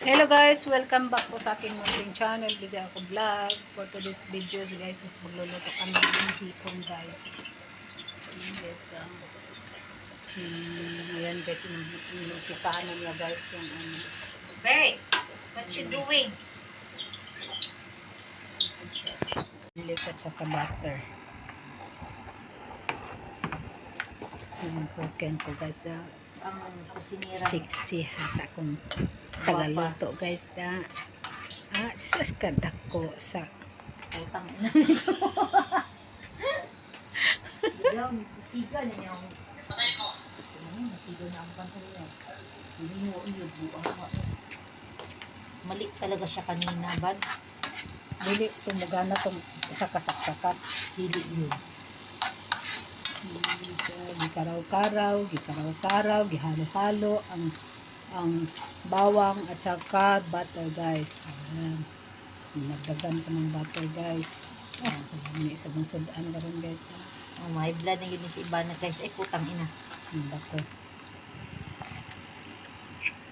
Hello guys, welcome back po sa aking munting channel, Busy Ako Vlog. For today's videos guys, is magluluto kami ng hipon guys. Ayan guys, yan guys, yung kisahan niya guys, yung Hey, what you doing? lilit at saka butter. Yung cooking ko guys, Ang kusinira. sexy ha sa akong tagaluto guys. Sus kadak ko sa Utang ina nito. Dilaw, tiga na niya. Masigaw na ang pantalya. Hindi mo iyo buang. Mali talaga siya kanina, bad. dili tumugana tong isa kasaksakat. Dili yun. Gikaraw-karaw, gihalo-halo ang bawang at saka butter guys. Ayan. Nagdagan ko ng butter guys. May isa bang sudan karon guys. Oh, may blood na yun ni si Ibana, guys. Ay, putang ina. Ang butter.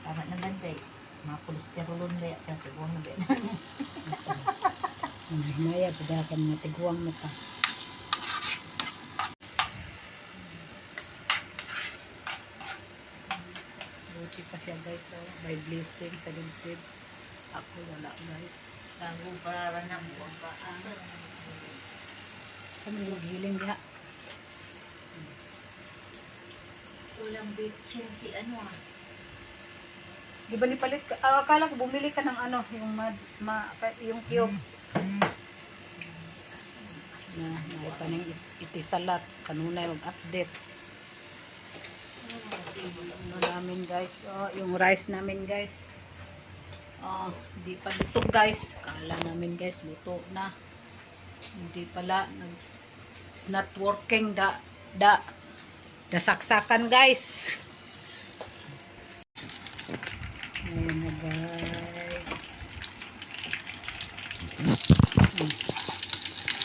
Tama naman, day. Mga kolesterolon ba? Tatubuan na ba? Ang hinaya, padakan mga tiguang na pa. Buti pa siya guys. By blessing sa lingkid. Ako wala guys. Tago para ng buwan pa. Sa mga hiling diha. Ulang bitchin si ano ah. Di ba nipalit ka? Akala ko bumili ka ng ano, yung cubes. Na ipanang itisalat. Kanunay mag-update. Ano namin guys. Yung rice namin guys. Hindi pa luto guys. Kala namin guys, luto na. Hindi pala. It's not working. Dasaksakan guys. Ayan na guys.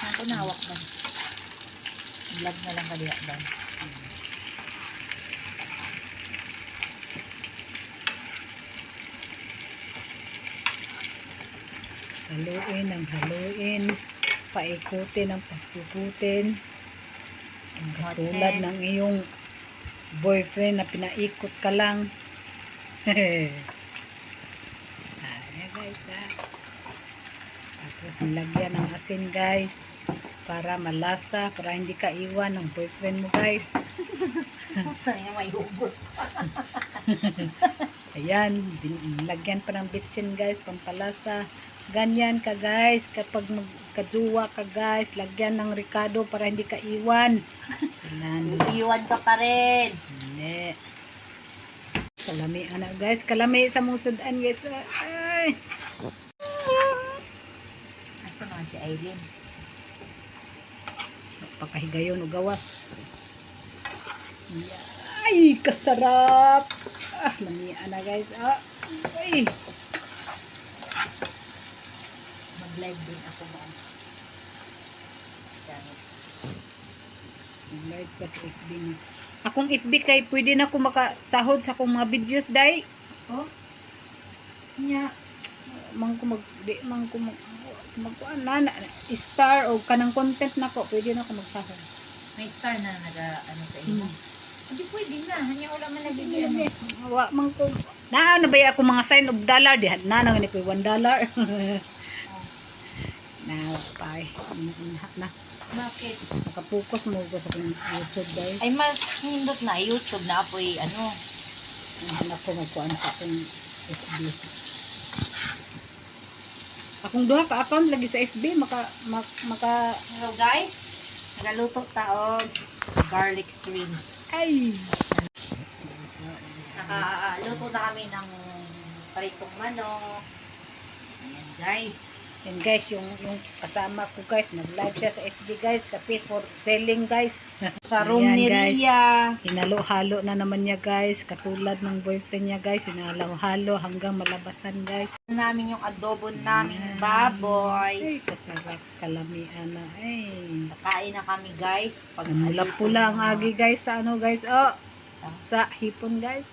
Ako nahawak ba? Vlog na lang kaliya ba? Haluin ang haluin. Paikutin ang paikutin. Ang katulad ng iyong boyfriend na pinaikot ka lang. Ayan guys Tapos nilagyan ng asin guys. Para malasa. Para hindi ka iwan ng boyfriend mo guys. Ay, may hugot. Ayan. Nilagyan pa ng bitsin guys. Pampalasa. Ganyan ka guys. Kapag magkajuwa ka guys. Lagyan ng ricado para hindi ka iwan. Iiwan ka pa rin. Hindi. Kalami anak guys. Kalami sa musudan guys. Ay. Asa naman si Aileen? Pagkahigayon o gawas. Ay, kasarap. Lami anak guys. Ay. Mag-live din ako ba? Mag-live ka sa FB mo. Akong FB kay pwede na ako makasahod sa akong mga videos day. Oh? Nya star o kanang content na ko pwede na ako magsahod. May star na ano sa iyo. Hindi pwede na. Hanya wala man nabibigyan. Wa man ko na bay ako mga sign of dollar diha na nang ni ko $1. Na pay na Bakit? nakapokus mo ko sa akong YouTube guys. Ay mas hindot na YouTube na apoy ano. Anak ko magkuan sa akong FB. Akong duha ka account lagi sa FB maka Hello guys. Nagaluto taog garlic shrimp. ay Nakaluto na kami ng paritong manok. Ayan guys. yan guys yung kasama ko guys nag-live siya sa FB guys kasi for selling guys. Sa room Ayan, ni guys. Ria. Hinalo-halo na naman niya guys katulad ng boyfriend niya guys hinalo-halo hanggang malabasan guys. Namin yung adobo naming baboy. Ay kasarap kalamian na ay. Kain na kami guys. Pag Namula-pula ang agi guys sa ano guys sa hipon guys.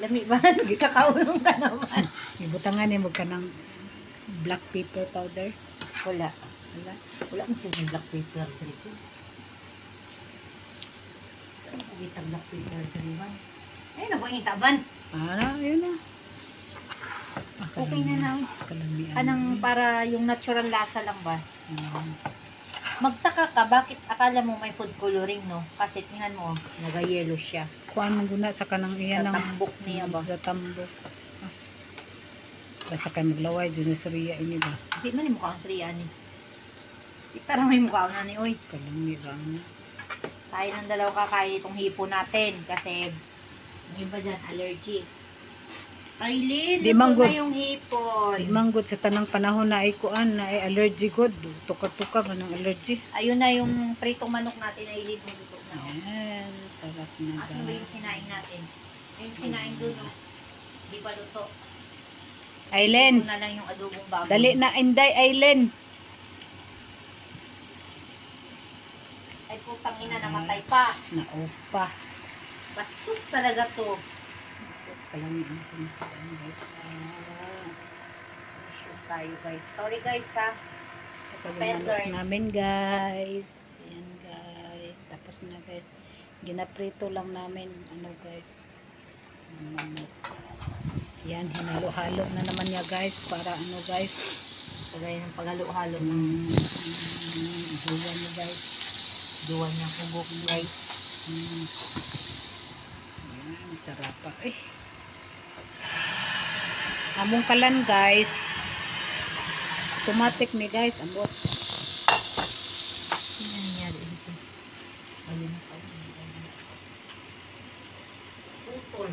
Lami ba? Gikakaulong ka naman. Ibutangan ni mo ka ng black pepper powder. Wala. Wala. Wala mo siya black paper dito. Kita black paper dito. Ay, nabang taban. Yun na. Okay na na. Kalamian. Anong para yung natural lasa lang ba? Mm. Magtaka ka, bakit akala mo may food coloring, no? Kasi tingnan mo, naga-yellow siya. Kuan mo guna sa kanang iyan Sa ng tambok niya ba? Sa tambok. Ah. Basta kayo maglaway, dyan sa riya ini ba? Hindi man yung mukha ang sriyani. Tarang may mukha na ni Oy. Kalamian na. Tayo ng dalawa kakain itong hipo natin kasi yung iba dyan, allergy. Kailin, Di luto manggod. na yung hipon. Di manggod sa tanang panahon na ay kuan na ay allergy god. Tuka-tuka man ang allergy. Ayun na yung pritong manok natin na ilid mo luto na. Ayan, sarap na Ano ba yung sinaing natin? Yung sinaing doon, no? Di pa luto. Ailen, Luto na lang yung adobong baboy. dali na Inday, Ailen. Ay putang ina, namatay pa. Na-off pa. Bastos talaga to. Kalamian sa masagaan guys. Shoot tayo guys. Sorry guys ha. Pagkakalala namin guys. Ayan guys. Tapos na guys. Ginaprito lang namin. Ano guys. Manok. Yan. Hinalo-halo na naman niya guys. Para ano guys. Kagaya ng paghalo-halo ng Duwan niya guys. duwan ng kubok guys. Ayan. Sarap pa. Among kalan guys. Automatic ni guys. Ambot. Ano nangyari dito? Ayun na pa. Putol.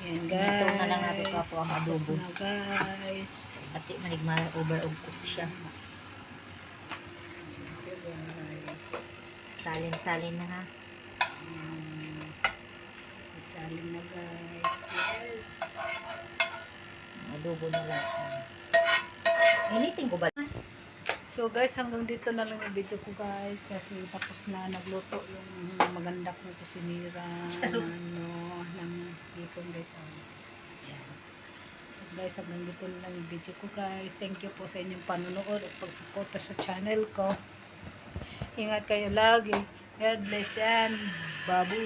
Ayan guys. Ito na lang natin kapo ang adobo. Tapos na guys. Pati manigma over og cook siya. Salin-salin na ha. Isalin na guys. Yes. Adobo na lang. Initin ko ba? So guys, hanggang dito na lang yung video ko guys. Kasi tapos na nagluto yung maganda kong kusinira ng hipon guys. Ayan. So guys, hanggang dito na lang yung video ko guys. Thank you po sa inyong panonood at pagsuporta sa channel ko. Ingat kayo lagi. God bless and babu.